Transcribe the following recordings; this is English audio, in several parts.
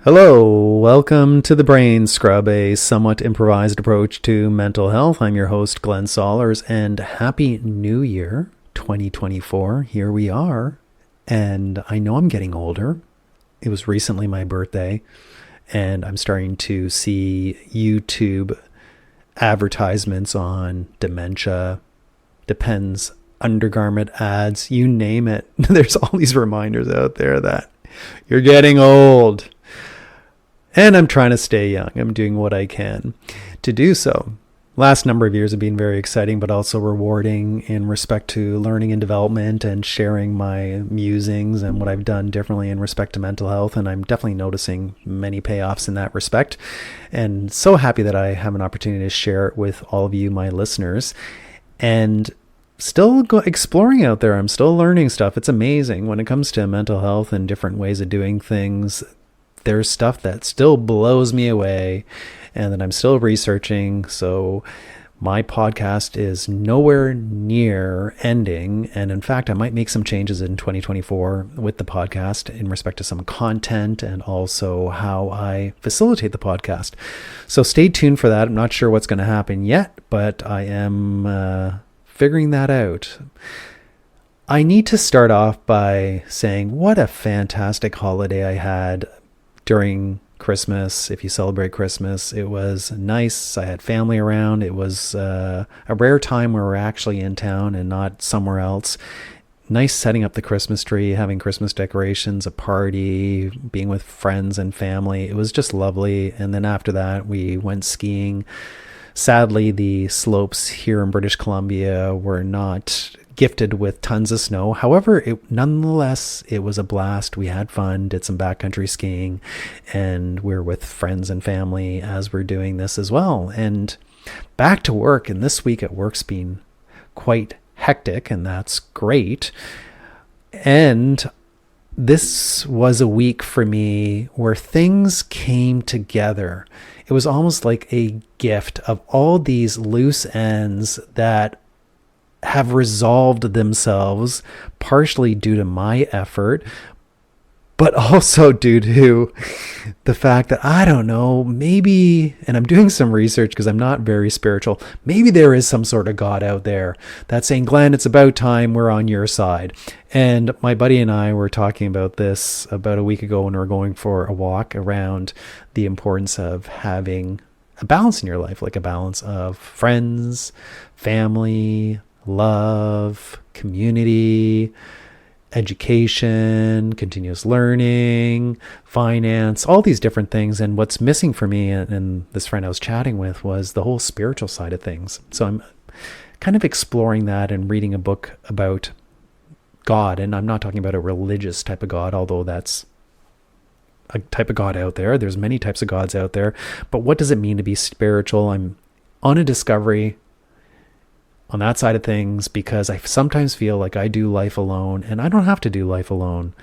Hello, welcome to the Brain Scrub, a somewhat improvised approach to mental health. I'm your host, Glenn Sollers, and Happy New Year 2024. Here we are, and I know I'm getting older. It was recently my birthday, and I'm starting to see YouTube advertisements on dementia, Depends undergarment ads, you name it. There's all these reminders out there that you're getting old. And I'm trying to stay young. I'm doing what I can to do so. Last number of years have been very exciting, but also rewarding in respect to learning and development and sharing my musings and what I've done differently in respect to mental health. And I'm definitely noticing many payoffs in that respect. And so happy that I have an opportunity to share it with all of you, my listeners. And still exploring out there. I'm still learning stuff. It's amazing when it comes to mental health and different ways of doing things. There's stuff that still blows me away and that I'm still researching. So my podcast is nowhere near ending. And in fact, I might make some changes in 2024 with the podcast in respect to some content and also how I facilitate the podcast. So stay tuned for that. I'm not sure what's going to happen yet, but I am figuring that out. I need to start off by saying what a fantastic holiday I had during Christmas. If you celebrate Christmas, it was nice. I had family around. It was a rare time where we're actually in town and not somewhere else. Nice setting up the Christmas tree, having Christmas decorations, a party, being with friends and family. It was just lovely. And then after that, we went skiing. Sadly, the slopes here in British Columbia were not gifted with tons of snow. However, nonetheless, it was a blast. We had fun, did some backcountry skiing, and we're with friends and family as we're doing this as well. And back to work, and this week at work's been quite hectic, and that's great. And this was a week for me where things came together. It was almost like a gift of all these loose ends that have resolved themselves partially due to my effort, but also due to the fact that, I don't know, maybe, and I'm doing some research because I'm not very spiritual, maybe there is some sort of God out there that's saying, Glenn, it's about time, we're on your side. And my buddy and I were talking about this about a week ago when we were going for a walk around the importance of having a balance in your life, like a balance of friends, family, love, community, education, continuous learning, finance, all these different things. And what's missing for me and this friend I was chatting with was the whole spiritual side of things. So I'm kind of exploring that and reading a book about God. And I'm not talking about a religious type of God, although that's a type of God out there. There's many types of gods out there. But what does it mean to be spiritual? I'm on a discovery on that side of things because I sometimes feel like I do life alone, and I don't have to do life alone.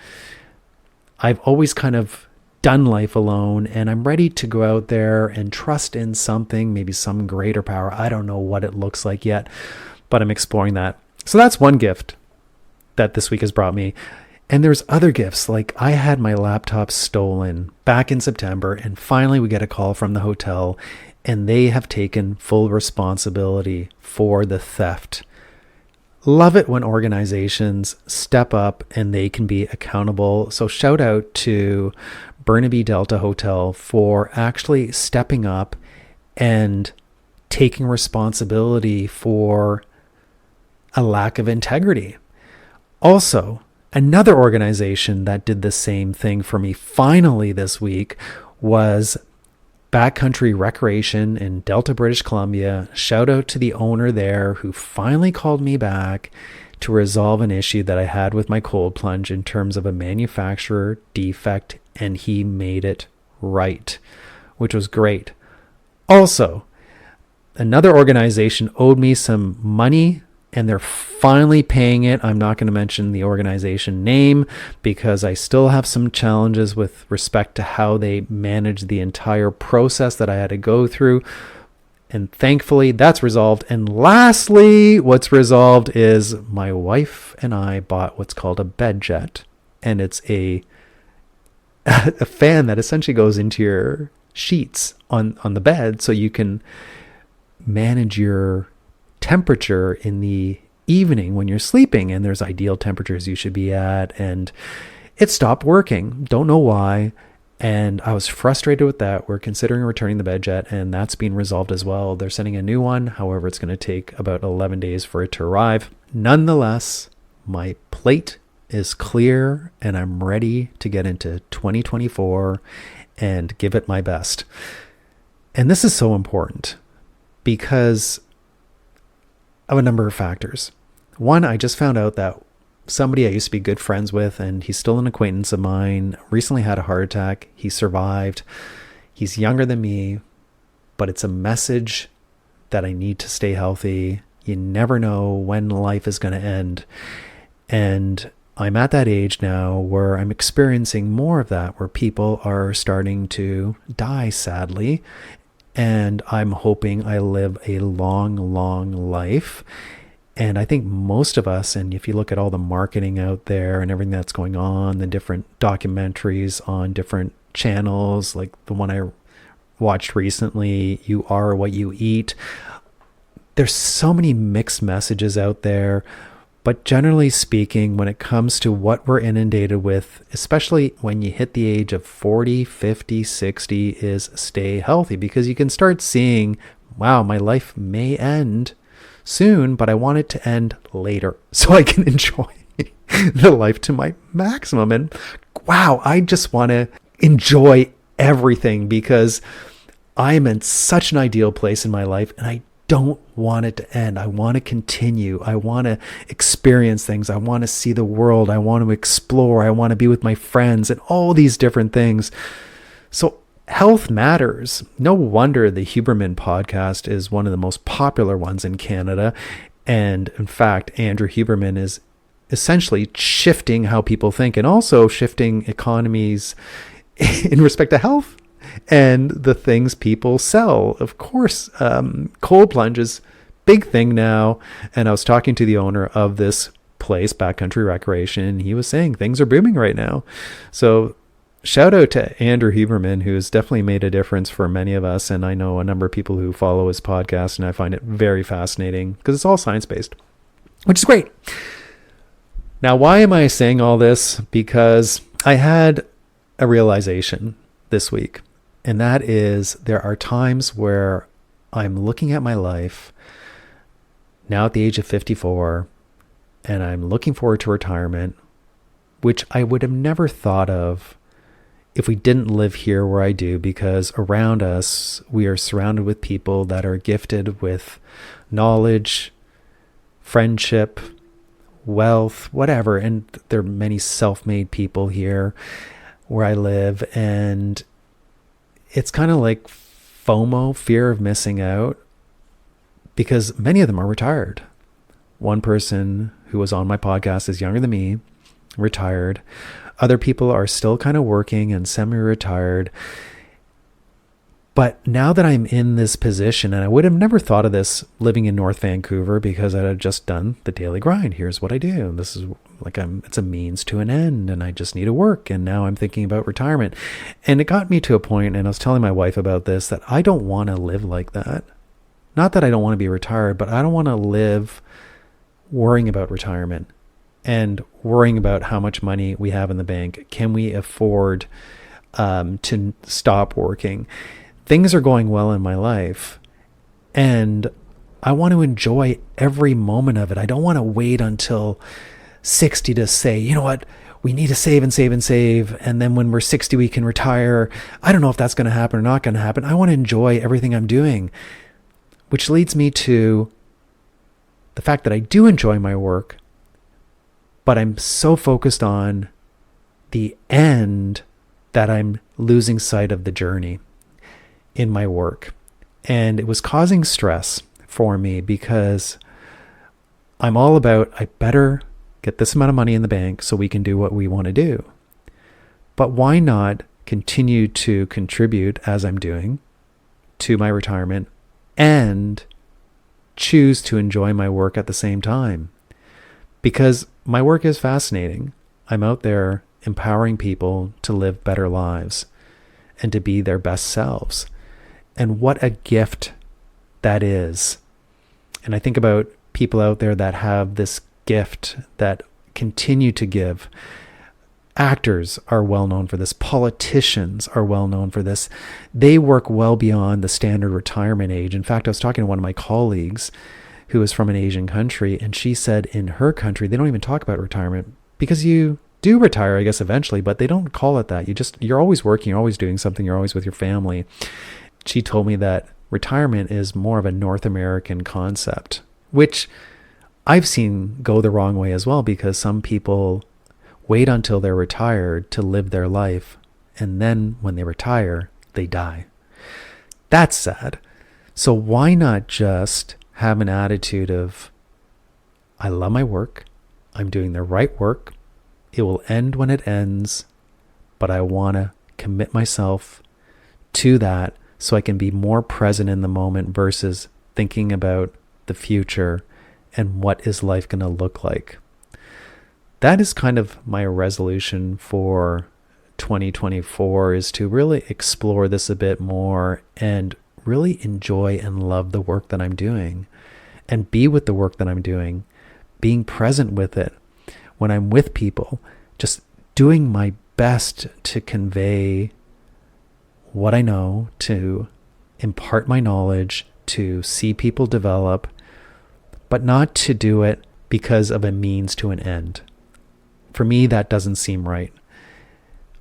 I've always kind of done life alone, and I'm ready to go out there and trust in something, maybe some greater power. I don't know what it looks like yet, but I'm exploring that. So that's one gift that this week has brought me. And there's other gifts, like I had my laptop stolen back in September, and finally we get a call from the hotel, and they have taken full responsibility for the theft. Love it when organizations step up and they can be accountable. So shout out to Burnaby Delta Hotel for actually stepping up and taking responsibility for a lack of integrity. Also, another organization that did the same thing for me finally this week was Backcountry Recreation in Delta, British Columbia. Shout out to the owner there who finally called me back to resolve an issue that I had with my cold plunge in terms of a manufacturer defect, and he made it right, which was great. Also, another organization owed me some money, and they're finally paying it. I'm not going to mention the organization name because I still have some challenges with respect to how they manage the entire process that I had to go through. And thankfully that's resolved. And lastly, what's resolved is my wife and I bought what's called a bed jet. And it's a a fan that essentially goes into your sheets on the bed, so you can manage your temperature in the evening when you're sleeping, and there's ideal temperatures you should be at. And it stopped working. Don't know why. And I was frustrated with that. We're considering returning the BedJet, and that's being resolved as well. They're sending a new one. However, it's going to take about 11 days for it to arrive. Nonetheless, my plate is clear, and I'm ready to get into 2024 and give it my best. And this is so important because of a number of factors. One, I just found out that somebody I used to be good friends with, and he's still an acquaintance of mine, recently had a heart attack. He survived. He's younger than me, but it's a message that I need to stay healthy. You never know when life is going to end. And I'm at that age now where I'm experiencing more of that, where people are starting to die, sadly. And I'm hoping I live a long, long life. And I think most of us, and if you look at all the marketing out there and everything that's going on, the different documentaries on different channels, like the one I watched recently, You Are What You Eat, there's so many mixed messages out there. But generally speaking, when it comes to what we're inundated with, especially when you hit the age of 40, 50, 60, is stay healthy, because you can start seeing, wow, my life may end soon, but I want it to end later so I can enjoy the life to my maximum. And wow, I just want to enjoy everything because I'm in such an ideal place in my life, and I don't want it to end. I want to continue. I want to experience things. I want to see the world. I want to explore. I want to be with my friends and all these different things. So health matters. No wonder the Huberman podcast is one of the most popular ones in Canada. And in fact, Andrew Huberman is essentially shifting how people think, and also shifting economies in respect to health and the things people sell. Of course, cold plunge is big thing now. And I was talking to the owner of this place, Backcountry Recreation, and he was saying things are booming right now. So shout out to Andrew Huberman, who has definitely made a difference for many of us. And I know a number of people who follow his podcast, and I find it very fascinating because it's all science-based, which is great. Now, why am I saying all this? Because I had a realization this week, and that is there are times where I'm looking at my life now at the age of 54, and I'm looking forward to retirement, which I would have never thought of if we didn't live here where I do, because around us, we are surrounded with people that are gifted with knowledge, friendship, wealth, whatever. And there are many self-made people here where I live. And it's kind of like FOMO, fear of missing out, because many of them are retired. One person who was on my podcast is younger than me, retired. Other people are still kind of working and semi-retired. But now that I'm in this position, and I would have never thought of this living in North Vancouver, because I had just done the daily grind. Here's what I do. This is like it's a means to an end, and I just need to work. And now I'm thinking about retirement. And it got me to a point, and I was telling my wife about this, that I don't want to live like that. Not that I don't want to be retired, but I don't want to live worrying about retirement and worrying about how much money we have in the bank. Can we afford to stop working? Things are going well in my life, and I want to enjoy every moment of it. I don't want to wait until 60 to say, you know what, we need to save and save and save, and then when we're 60 we can retire. I don't know if that's going to happen or not going to happen. I want to enjoy everything I'm doing, which leads me to the fact that I do enjoy my work, but I'm so focused on the end that I'm losing sight of the journey in my work. And it was causing stress for me, because I'm all about, I better get this amount of money in the bank so we can do what we want to do. But why not continue to contribute, as I'm doing, to my retirement and choose to enjoy my work at the same time? Because my work is fascinating. I'm out there empowering people to live better lives and to be their best selves. And what a gift that is. And I think about people out there that have this gift that continue to give. Actors are well known for this. Politicians are well known for this. They work well beyond the standard retirement age. In fact, I was talking to one of my colleagues who is from an Asian country, and she said in her country, they don't even talk about retirement because you do retire, I guess, eventually, but they don't call it that. You're always working, you're always doing something, you're always with your family. She told me that retirement is more of a North American concept, which I've seen go the wrong way as well, because some people wait until they're retired to live their life, and then when they retire, they die. That's sad. So why not just have an attitude of, I love my work, I'm doing the right work, it will end when it ends, but I want to commit myself to that so I can be more present in the moment versus thinking about the future and what is life going to look like. That is kind of my resolution for 2024, is to really explore this a bit more and really enjoy and love the work that I'm doing and be with the work that I'm doing, being present with it. When I'm with people, just doing my best to convey what I know, to impart my knowledge, to see people develop, but not to do it because of a means to an end. For me, that doesn't seem right.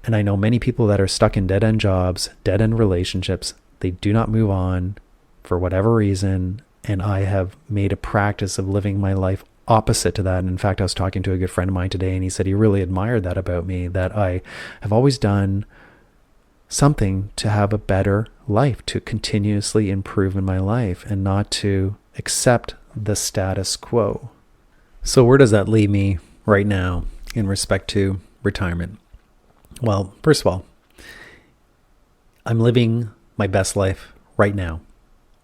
And I know many people that are stuck in dead-end jobs, dead-end relationships. They do not move on for whatever reason. And I have made a practice of living my life opposite to that. And in fact, I was talking to a good friend of mine today, and he said he really admired that about me, that I have always done something to have a better life, to continuously improve in my life and not to accept the status quo. So where does that leave me right now in respect to retirement? Well, first of all, I'm living my best life right now.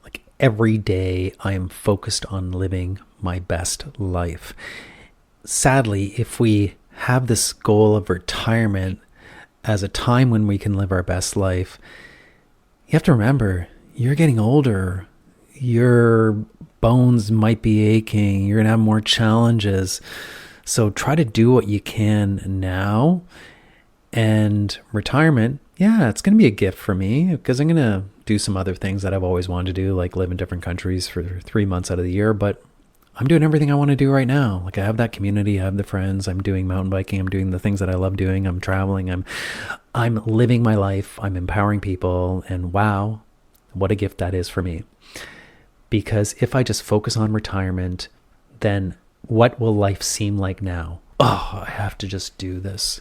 Like every day I am focused on living my best life. Sadly, if we have this goal of retirement as a time when we can live our best life, you have to remember you're getting older. Your bones might be aching. You're going to have more challenges. So try to do what you can now. And retirement, yeah, it's going to be a gift for me because I'm going to do some other things that I've always wanted to do, like live in different countries for 3 months out of the year. But I'm doing everything I want to do right now. Like I have that community, I have the friends, I'm doing mountain biking, I'm doing the things that I love doing, I'm traveling, I'm living my life, I'm empowering people, and wow, what a gift that is for me. Because if I just focus on retirement, then what will life seem like now? Oh, I have to just do this.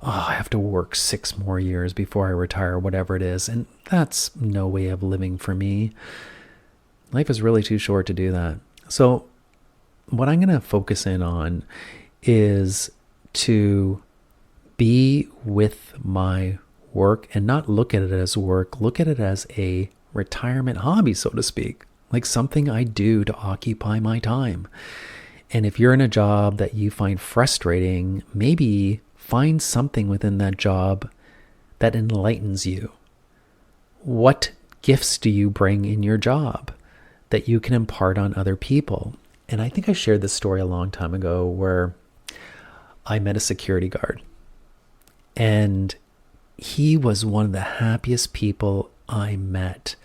Oh, I have to work 6 more years before I retire, whatever it is. And that's no way of living for me. Life is really too short to do that. So what I'm going to focus in on is to be with my work and not look at it as work, look at it as a retirement hobby, so to speak, like something I do to occupy my time. And if you're in a job that you find frustrating, maybe find something within that job that enlightens you. What gifts do you bring in your job that you can impart on other people? And I think I shared this story a long time ago where I met a security guard, and he was one of the happiest people I met.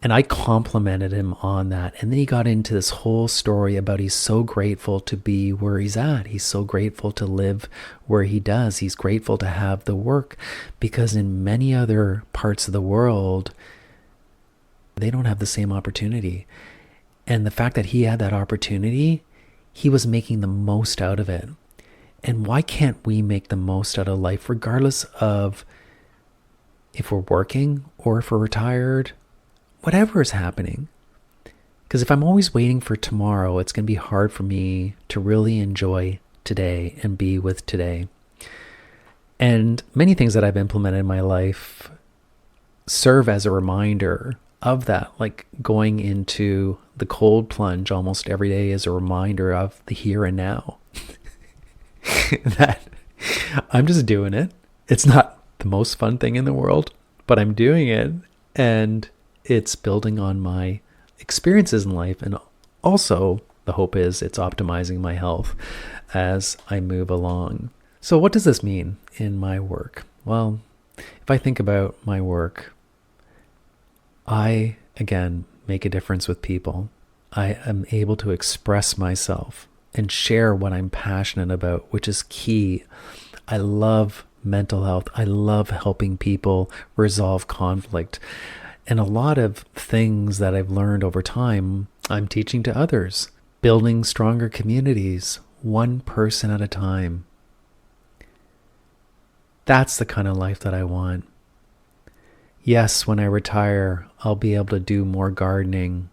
And I complimented him on that. And then he got into this whole story about he's so grateful to be where he's at. He's so grateful to live where he does. He's grateful to have the work because in many other parts of the world, they don't have the same opportunity. And the fact that he had that opportunity, he was making the most out of it. And why can't we make the most out of life, regardless of if we're working or if we're retired, whatever is happening? Because if I'm always waiting for tomorrow, it's going to be hard for me to really enjoy today and be with today. And many things that I've implemented in my life serve as a reminder of that, like going into the cold plunge almost every day is a reminder of the here and now. That I'm just doing it. It's not the most fun thing in the world, but I'm doing it, and it's building on my experiences in life. And also, the hope is it's optimizing my health as I move along. So what does this mean in my work? Well, if I think about my work, I, again, make a difference with people. I am able to express myself and share what I'm passionate about, which is key. I love mental health. I love helping people resolve conflict. And a lot of things that I've learned over time, I'm teaching to others. Building stronger communities, one person at a time. That's the kind of life that I want. Yes, when I retire, I'll be able to do more gardening.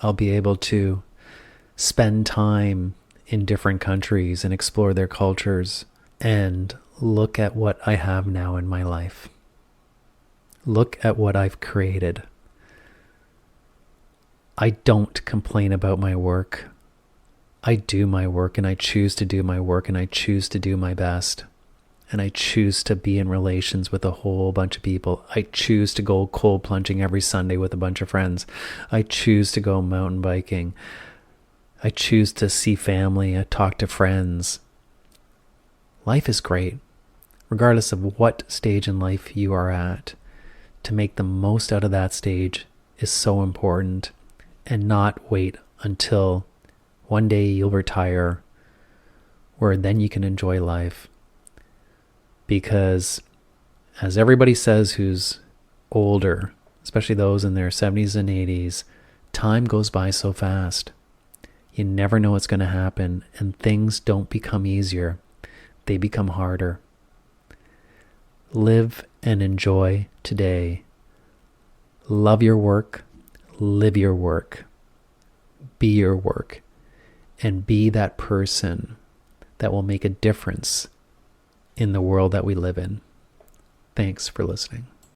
I'll be able to spend time in different countries and explore their cultures and look at what I have now in my life. Look at what I've created. I don't complain about my work. I do my work, and I choose to do my work, and I choose to do my best. And I choose to be in relations with a whole bunch of people. I choose to go cold plunging every Sunday with a bunch of friends. I choose to go mountain biking. I choose to see family, talk to friends. Life is great, regardless of what stage in life you are at. To make the most out of that stage is so important, and not wait until one day you'll retire, where then you can enjoy life. Because as everybody says who's older, especially those in their 70s and 80s, time goes by so fast. You never know what's going to happen, and things don't become easier. They become harder. Live and enjoy today. Love your work. Live your work. Be your work. And be that person that will make a difference in the world that we live in. Thanks for listening.